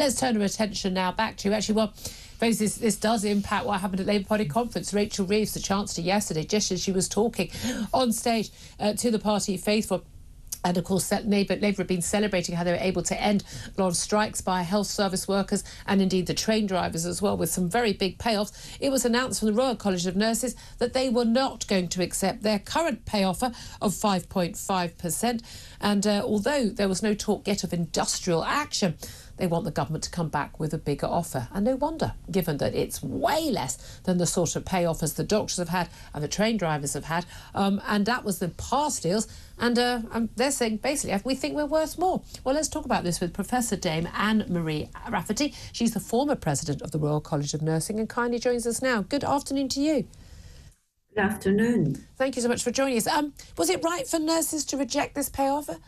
Let's turn our attention now back to this does impact what happened at Labour Party conference. Rachel Reeves, the Chancellor, yesterday, just as she was talking on stage to the party faithful. And of course, Labour have been celebrating how they were able to end a lot of strikes by health service workers and indeed the train drivers as well, with some very big payoffs. It was announced from the Royal College of Nurses that they were not going to accept their current pay offer of 5.5%. And although there was no talk yet of industrial action, they want the government to come back with a bigger offer. And no wonder, given that it's way less than the sort of pay offers the doctors have had and the train drivers have had. And that was the past deals. And they're saying, basically, we think we're worth more. Well, let's talk about this with Professor Dame Anne-Marie Rafferty. She's the former president of the Royal College of Nursing and kindly joins us now. Good afternoon to you. Good afternoon. Thank you so much for joining us. Was it right for nurses to reject this pay offer?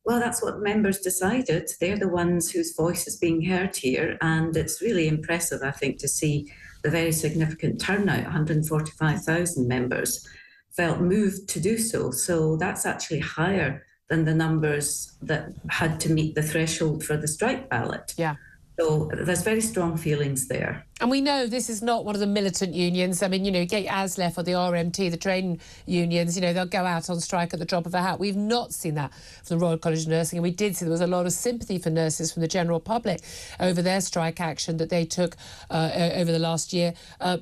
Well, that's what members decided. They're the ones whose voice is being heard here, and it's really impressive, I think, to see the very significant turnout. 145,000 members felt moved to do so. So that's actually higher than the numbers that had to meet the threshold for the strike ballot. Yeah. So there's very strong feelings there. And we know this is not one of the militant unions. I mean, you get ASLEF or the RMT, the train unions, they'll go out on strike at the drop of a hat. We've not seen that from the Royal College of Nursing, and we did see there was a lot of sympathy for nurses from the general public over their strike action that they took over the last year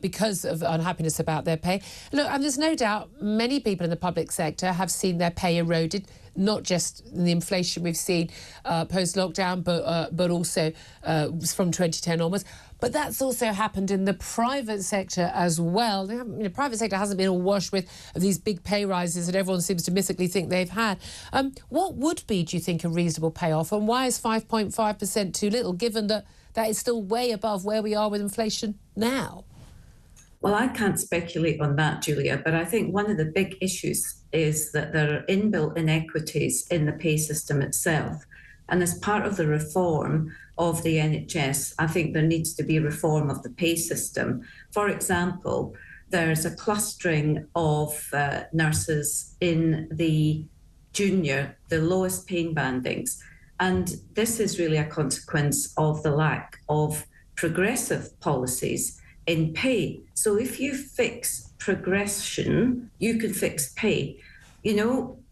because of unhappiness about their pay. Look, and there's no doubt many people in the public sector have seen their pay eroded, not just the inflation we've seen post-lockdown, but also from 2010 onwards. But that's also happened in the private sector as well. The private sector hasn't been awash with these big pay rises that everyone seems to mystically think they've had. What would be, do you think, a reasonable payoff? And why is 5.5% too little, given that that is still way above where we are with inflation now? Well, I can't speculate on that, Julia, but I think one of the big issues is that there are inbuilt inequities in the pay system itself. And as part of the reform of the NHS, I think there needs to be reform of the pay system. For example, there's a clustering of nurses in the lowest paying bandings. And this is really a consequence of the lack of progressive policies in pay. So if you fix progression, you can fix pay.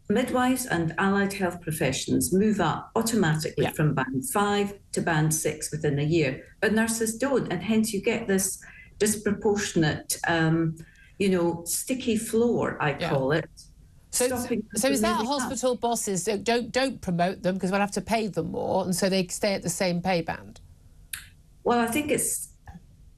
Midwives and allied health professions move up automatically from band 5 to band 6 within a year, but nurses don't, and hence you get this disproportionate, sticky floor, I call it. So is that hospital bosses don't promote them because we'll have to pay them more, and so they stay at the same pay band? Well, I think it's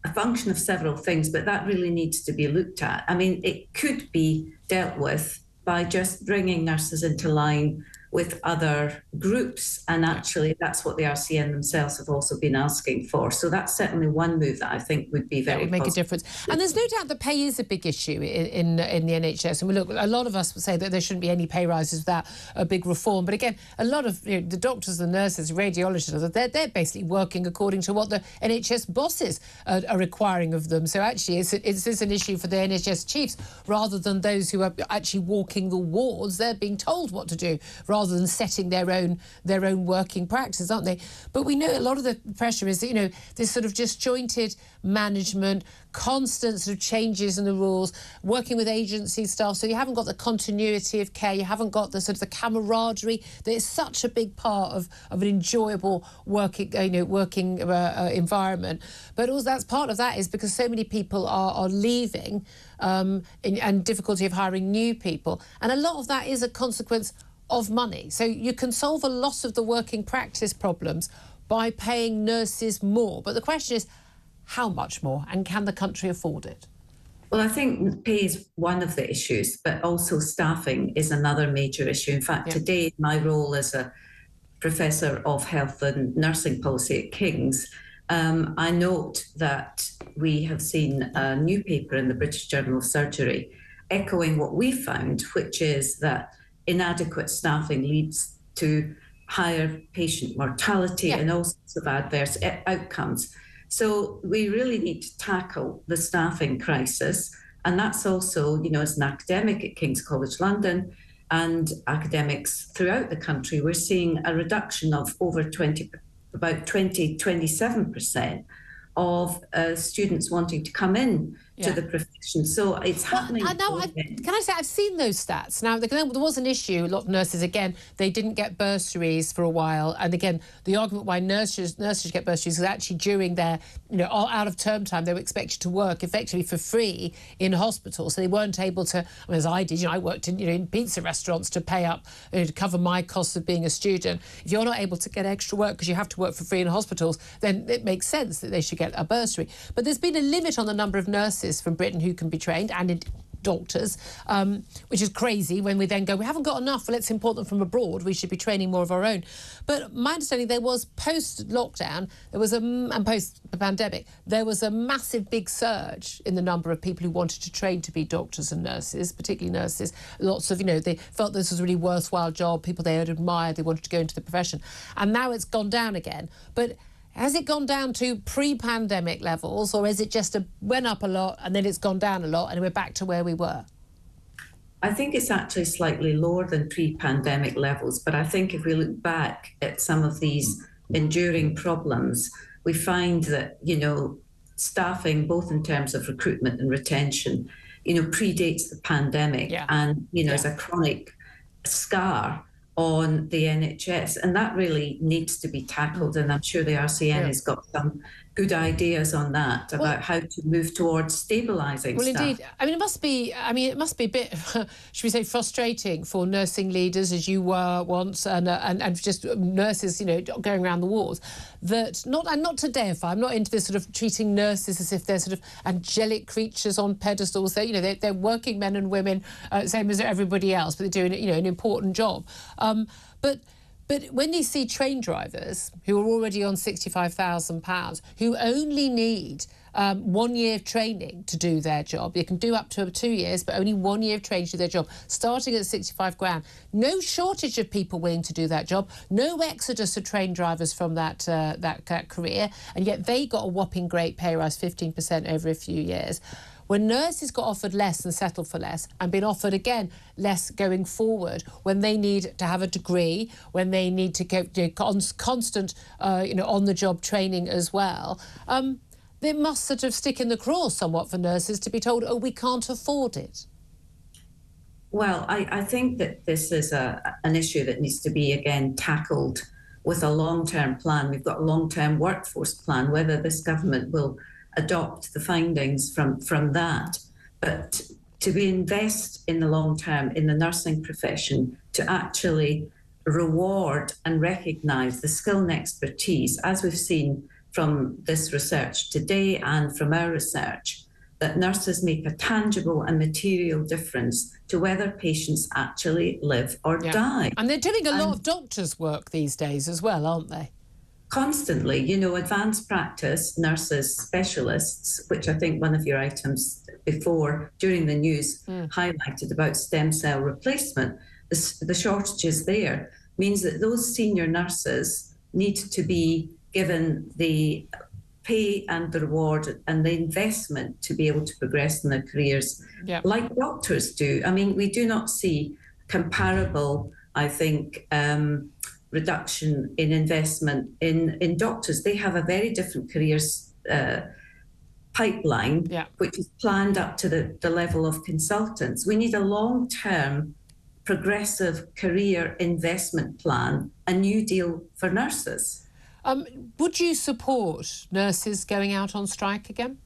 a function of several things, but that really needs to be looked at. I mean, it could be dealt with by just bringing nurses into line with other groups. And actually, that's what the RCN themselves have also been asking for. So that's certainly one move that I think would be very positive. That would make a difference. And there's no doubt that pay is a big issue in the NHS. And a lot of us say that there shouldn't be any pay rises without a big reform. But again, a lot of the doctors, the nurses, radiologists, they're basically working according to what the NHS bosses are requiring of them. So actually, it's an issue for the NHS chiefs rather than those who are actually walking the wards. They're being told what to do rather than setting their own working practice, aren't they? But we know a lot of the pressure is that, this sort of disjointed management, constant sort of changes in the rules, working with agency staff, so you haven't got the continuity of care, you haven't got the sort of the camaraderie that is such a big part of an enjoyable working environment. But also that's part of that is because so many people are leaving and difficulty of hiring new people. And a lot of that is a consequence of money. So you can solve a lot of the working practice problems by paying nurses more. But the question is, how much more? And can the country afford it? Well, I think pay is one of the issues, but also staffing is another major issue. In fact, today, my role as a Professor of Health and Nursing Policy at King's, I note that we have seen a new paper in the British Journal of Surgery echoing what we found, which is that inadequate staffing leads to higher patient mortality and all sorts of adverse outcomes. So we really need to tackle the staffing crisis. And that's also, as an academic at King's College London and academics throughout the country, we're seeing a reduction of over 20% about 27% of students wanting to come in to the profession. So it's happening. Can I say, I've seen those stats. Now, there was an issue. A lot of nurses, again, they didn't get bursaries for a while. And again, the argument why nurses get bursaries is actually during their, out of term time, they were expected to work effectively for free in hospitals. So they weren't able to, as I did, I worked in pizza restaurants to pay up, to cover my costs of being a student. If you're not able to get extra work because you have to work for free in hospitals, then it makes sense that they should get a bursary. But there's been a limit on the number of nurses from Britain who can be trained, and doctors, which is crazy when we then go, we haven't got enough, let's import them from abroad, we should be training more of our own. But my understanding, there was post-lockdown, and post-pandemic, there was a massive big surge in the number of people who wanted to train to be doctors and nurses, particularly nurses. Lots of, they felt this was a really worthwhile job, people they had admired, they wanted to go into the profession. And now it's gone down again. But has it gone down to pre-pandemic levels, or is it just went up a lot and then it's gone down a lot and we're back to where we were? I think it's actually slightly lower than pre-pandemic levels, but I think if we look back at some of these enduring problems, we find that, staffing, both in terms of recruitment and retention, predates the pandemic and, is a chronic scar on the NHS, and that really needs to be tackled, and I'm sure the RCN has got some good ideas on that about how to move towards stabilising staff. Indeed. It must be a bit, should we say, frustrating for nursing leaders, as you were once, and just nurses, going around the wards, that not to deify, I'm not into this sort of treating nurses as if they're sort of angelic creatures on pedestals. They're working men and women, same as everybody else, but they're doing, an important job. But when you see train drivers who are already on £65,000, who only need 1 year of training to do their job, you can do up to 2 years, but only 1 year of training to do their job, starting at 65 grand. No shortage of people willing to do that job, no exodus of train drivers from that career, and yet they got a whopping great pay rise, 15% over a few years. When nurses got offered less and settled for less, and been offered again less going forward, when they need to have a degree, when they need to go constant on-the-job training as well, they must sort of stick in the craw somewhat for nurses to be told, oh, we can't afford it. Well, I think that this is an issue that needs to be, again, tackled with a long-term plan. We've got a long-term workforce plan, whether this government will adopt the findings from that. But to invest in the long term in the nursing profession, to actually reward and recognise the skill and expertise, as we've seen from this research today and from our research, that nurses make a tangible and material difference to whether patients actually live or die. And they're doing a lot of doctors' work these days as well, aren't they? Constantly, advanced practice, nurses, specialists, which I think one of your items before during the news highlighted about stem cell replacement, the shortages there means that those senior nurses need to be given the pay and the reward and the investment to be able to progress in their careers like doctors do. We do not see comparable, I think, reduction in investment in doctors. They have a very different careers pipeline, which is planned up to the level of consultants. We need a long-term progressive career investment plan, a new deal for nurses. Would you support nurses going out on strike again?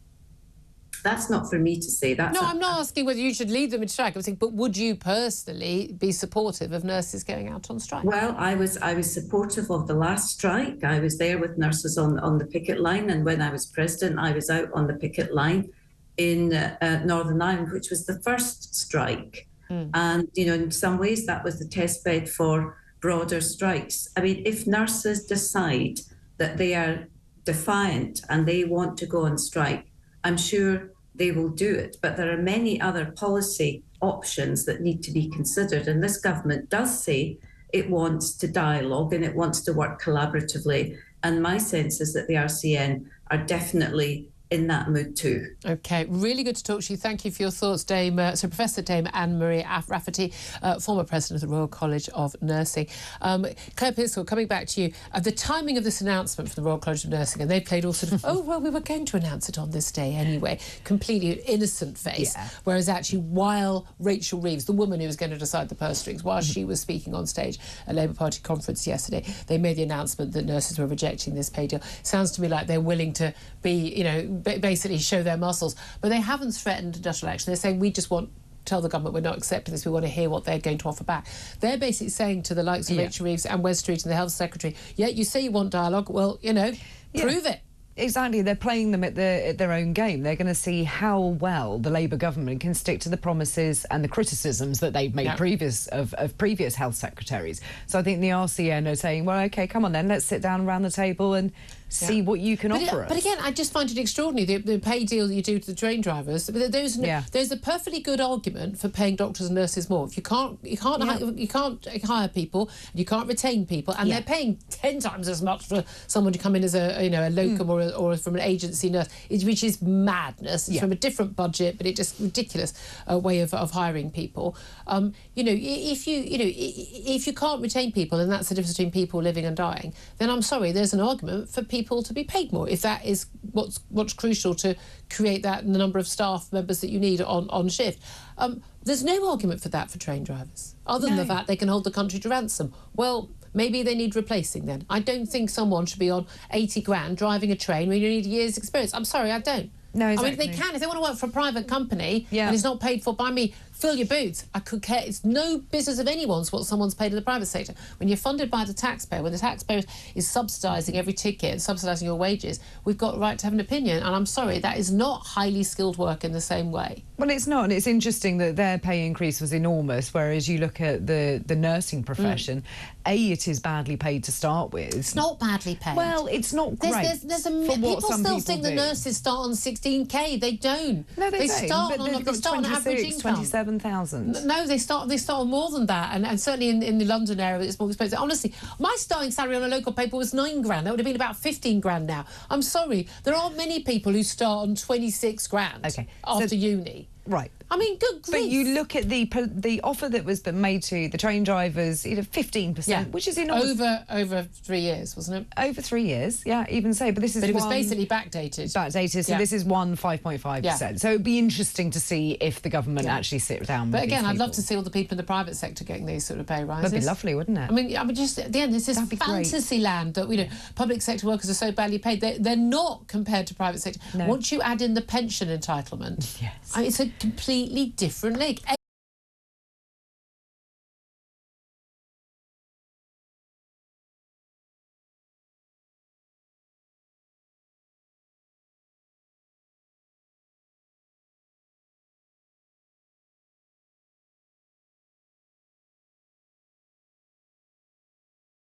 That's not for me to say. I'm not asking whether you should lead them in strike. I'm saying, but would you personally be supportive of nurses going out on strike? Well, I was supportive of the last strike. I was there with nurses on the picket line, and when I was president, I was out on the picket line in Northern Ireland, which was the first strike. And in some ways, that was the testbed for broader strikes. If nurses decide that they are defiant and they want to go on strike, I'm sure they will do it. But there are many other policy options that need to be considered. And this government does say it wants to dialogue and it wants to work collaboratively. And my sense is that the RCN are definitely in that mood too. OK, really good to talk to you. Thank you for your thoughts, Professor Dame Anne-Marie Rafferty, former president of the Royal College of Nursing. Claire Pearsall, coming back to you, the timing of this announcement from the Royal College of Nursing, and they've played all sort of, oh, well, we were going to announce it on this day anyway, completely innocent face, whereas actually while Rachel Reeves, the woman who was going to decide the purse strings, while she was speaking on stage at Labour Party conference yesterday, they made the announcement that nurses were rejecting this pay deal. Sounds to me like they're willing to be, you know, basically show their muscles, but they haven't threatened industrial action. They're saying we just want tell the government we're not accepting this, we want to hear what they're going to offer back. They're basically saying to the likes of Rachel Reeves and Wes Street and the Health Secretary, yeah, you say you want dialogue, well, you know, prove it. Exactly, they're playing them at their own game. They're going to see how well the Labour government can stick to the promises and the criticisms that they've made of previous health secretaries. So I think the RCN are saying, well, OK, come on then, let's sit down around the table and see what you can offer us. But again, I just find it extraordinary, the pay deal that you do to the train drivers. There's a perfectly good argument for paying doctors and nurses more. If you can't hire people, you can't retain people, and they're paying 10 times as much for someone to come in as a locum or from an agency nurse, which is madness. It's from a different budget, but it's just ridiculous way of hiring people. If you can't retain people, and that's the difference between people living and dying, then I'm sorry, there's an argument for people to be paid more, if that is what's crucial to create the number of staff members that you need on shift. There's no argument for that for train drivers, other than the fact they can hold the country to ransom. Well, maybe they need replacing then. I don't think someone should be on 80 grand driving a train when you need a year's experience. I'm sorry, I don't. No, exactly. I mean, if they want to work for a private company and it's not paid for by me, fill your boots. I could care. It's no business of anyone's what someone's paid in the private sector. When you're funded by the taxpayer, when the taxpayer is subsidising every ticket and subsidising your wages, we've got a right to have an opinion. And I'm sorry, that is not highly skilled work in the same way. Well, it's not. And it's interesting that their pay increase was enormous, whereas you look at the nursing profession, it is badly paid to start with. It's not badly paid. Well, it's not great. People still think the nurses start on 16k. They don't. No, they don't. Start on average income. 27,000. No, they start on more than that, and certainly in the London area it's more expensive. Honestly, my starting salary on a local paper was 9 grand. That would have been about 15 grand now. I'm sorry, there aren't many people who start on 26 grand after uni. Right. I mean, good grief. But you look at the offer that was made to the train drivers, 15%, which is enormous. Over 3 years, wasn't it? Over 3 years, even so. But this is it was basically backdated. So this is 5.5%. So it'd be interesting to see if the government actually sit down. But again, I'd love to see all the people in the private sector getting these sort of pay rises. That'd be lovely, wouldn't it? I mean, just at the end, this is fantasy land that public sector workers are so badly paid. They're not compared to private sector. No. Once you add in the pension entitlement, it's a completely different league.